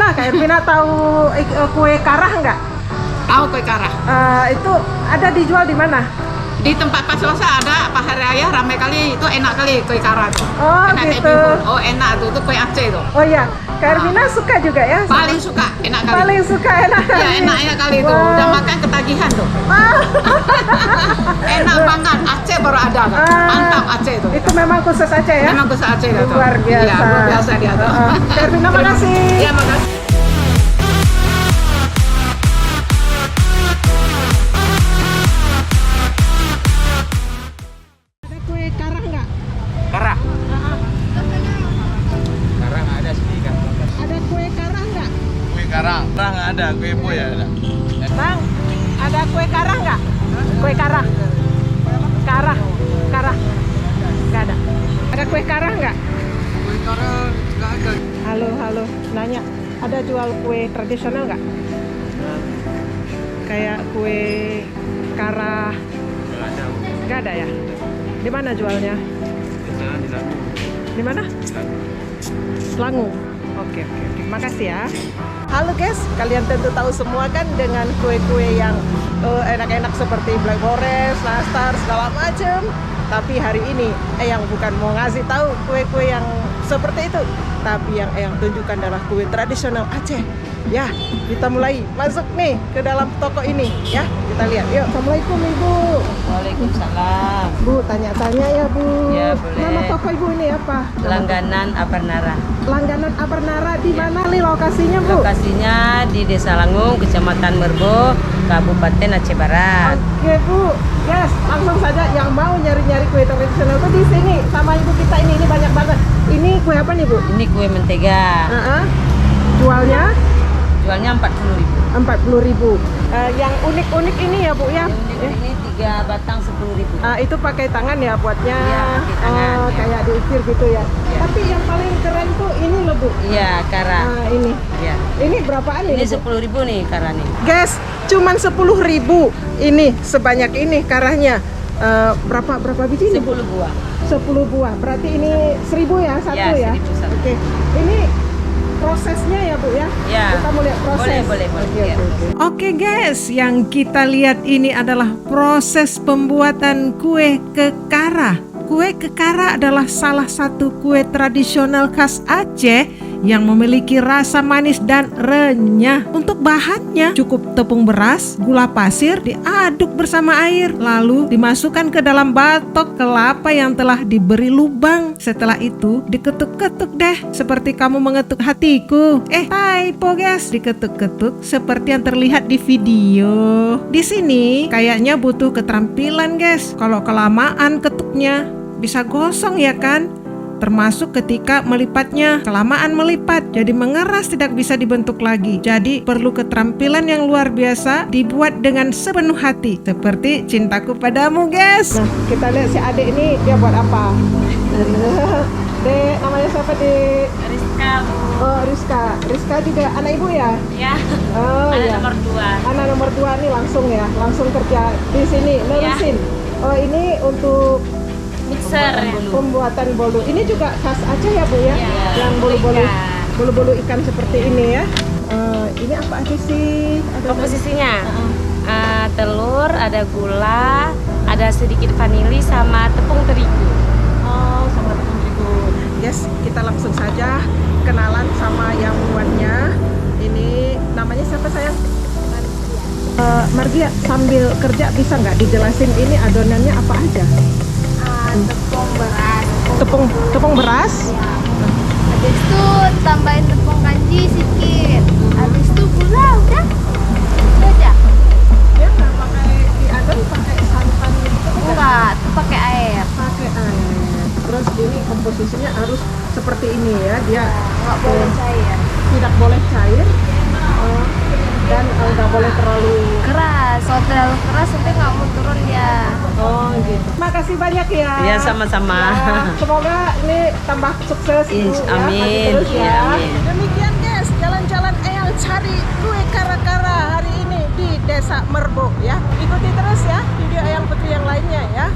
Kak Ervina tahu kue karah nggak? Tahu kue karah? Itu ada dijual di mana? Di tempat Pak Selasa ada, Pak Hari Raya ramai kali, itu enak kali kue karah tuh. Oh enak gitu. kayak bihun. Oh enak tuh, itu kue Aceh tuh. Oh iya, Kak Ervina suka juga ya? Paling suka, enak kali. Paling suka enak kali. Iya enak kali tuh, Wow. udah makan ketagihan tuh. Enak banget, Aceh baru ada kan? Mantap Aceh tuh. Itu memang khusus Aceh ya? Memang khusus Aceh tuh. Luar biasa. Iya, luar biasa dia tuh. Kak Ervina makasih. Iya makasih. Ada kue karah nggak? Karah. Karang ada sini kan. Ada kue karah nggak? Kue karang. Karang ada, kue boy ada. Bang, ada kue karah nggak? Kue karah. Karah. Nggak ada. Ada kue karah nggak? Kue karang nggak ada. Halo, nanya. Ada jual kue tradisional nggak? Kayak kue karah. Nggak ada. Nggak ada ya? Di mana jualnya? Biasanya di Lampung. Di mana? Di Lampung. Selangor. Oke. Makasih ya. Halo guys, kalian tentu tahu semua kan dengan kue-kue yang enak-enak seperti Black Forest, nastar, segala macam. Tapi hari ini yang bukan mau ngasih tahu kue-kue yang seperti itu, tapi yang tunjukkan adalah kue tradisional Aceh. Ya, kita mulai masuk nih ke dalam toko ini ya. Kita lihat. Yuk, Assalamualaikum Ibu. Waalaikumsalam. Bu, tanya-tanya ya Bu. Ya, boleh. Nama toko Ibu ini apa? Langganan Abernara. Langganan Abernara di mana nih lokasinya Bu? Lokasinya di Desa Langung, Kecamatan Merbo, Kabupaten Aceh Barat. Oke Bu, yes, langsung saja yang mau nyari-nyari kue tradisional tuh di sini sama ibu kita ini banyak banget. Ini kue apa nih Bu? Ini kue mentega. Jualnya Jualnya 40.000. 40.000. Yang unik-unik ini ya Bu ya? Ini 3 batang 10.000. Itu pakai tangan ya buatnya? Iya, pakai tangan, ya. Kayak diukir gitu ya? Ya. Tapi yang paling keren tuh ini loh Bu. Iya, kara. Ini. Ya. Ini berapaan Ini ini Bu? 10.000 nih kara nih. Guys, cuman 10.000 ini sebanyak ini karahnya. Berapa biji ini Bu? 10 buah. 10 buah. Berarti ini 1.000 ya satu ya? 1.000 satu. Oke. Ini prosesnya ya Bu ya? Ya. Kita mau lihat proses. Boleh. Oke guys, yang kita lihat ini adalah proses pembuatan kue kekara. Kue kekara adalah salah satu kue tradisional khas Aceh yang memiliki rasa manis dan renyah. Untuk bahannya cukup tepung beras, gula pasir diaduk bersama air, lalu dimasukkan ke dalam batok kelapa yang telah diberi lubang. Setelah itu diketuk-ketuk deh seperti kamu mengetuk hatiku. Typo guys, diketuk-ketuk seperti yang terlihat di video. Di sini kayaknya butuh keterampilan guys. Kalau kelamaan ketuknya bisa gosong ya kan? Termasuk ketika melipatnya, kelamaan melipat jadi mengeras, tidak bisa dibentuk lagi. Jadi perlu keterampilan yang luar biasa, dibuat dengan sepenuh hati seperti cintaku padamu guys. Nah, kita lihat si adik ini dia buat apa. Dek, namanya siapa Dek? Rizka, Bu. Oh, Rizka juga anak ibu ya? Ya. Oh, Anak ya. nomor 2. Anak nomor 2 nih langsung kerja di sini nerusin. Oh, ini untuk Mixer. pembuatan bolu. Ini juga khas Aceh ya Bu ya? Iya. Yang bolu-bolu ikan seperti ini ya. Ini apa aja sih? Komposisinya telur, ada gula, ada sedikit vanili sama tepung terigu. Oh, sama tepung terigu. Yes, kita langsung saja kenalan sama yang buatnya. Ini namanya siapa sayang? Margia, sambil kerja bisa nggak dijelasin ini adonannya apa aja? Tepung beras. Tepung beras? Habis itu tambahin tepung kanji sedikit. Habis itu gula udah. Itu aja. Ya nggak pakai diadon, pakai santan gitu? Enggak, itu pakai air. Pakai air. Terus ini komposisinya harus seperti ini ya, dia Enggak boleh cair. tidak boleh cair. Dan nggak boleh terlalu Keras. Kalau terlalu keras nanti nggak mau turun dia. oh gitu. Makasih banyak ya. Ya, sama-sama. Ya, semoga ini tambah sukses Bu, ya. Amin. Maju terus ya. Ya, amin. Demikian guys, jalan-jalan Eyang cari kue kara-kara hari ini di Desa Merbo ya. Ikuti terus ya video Eyang Putri yang lainnya ya.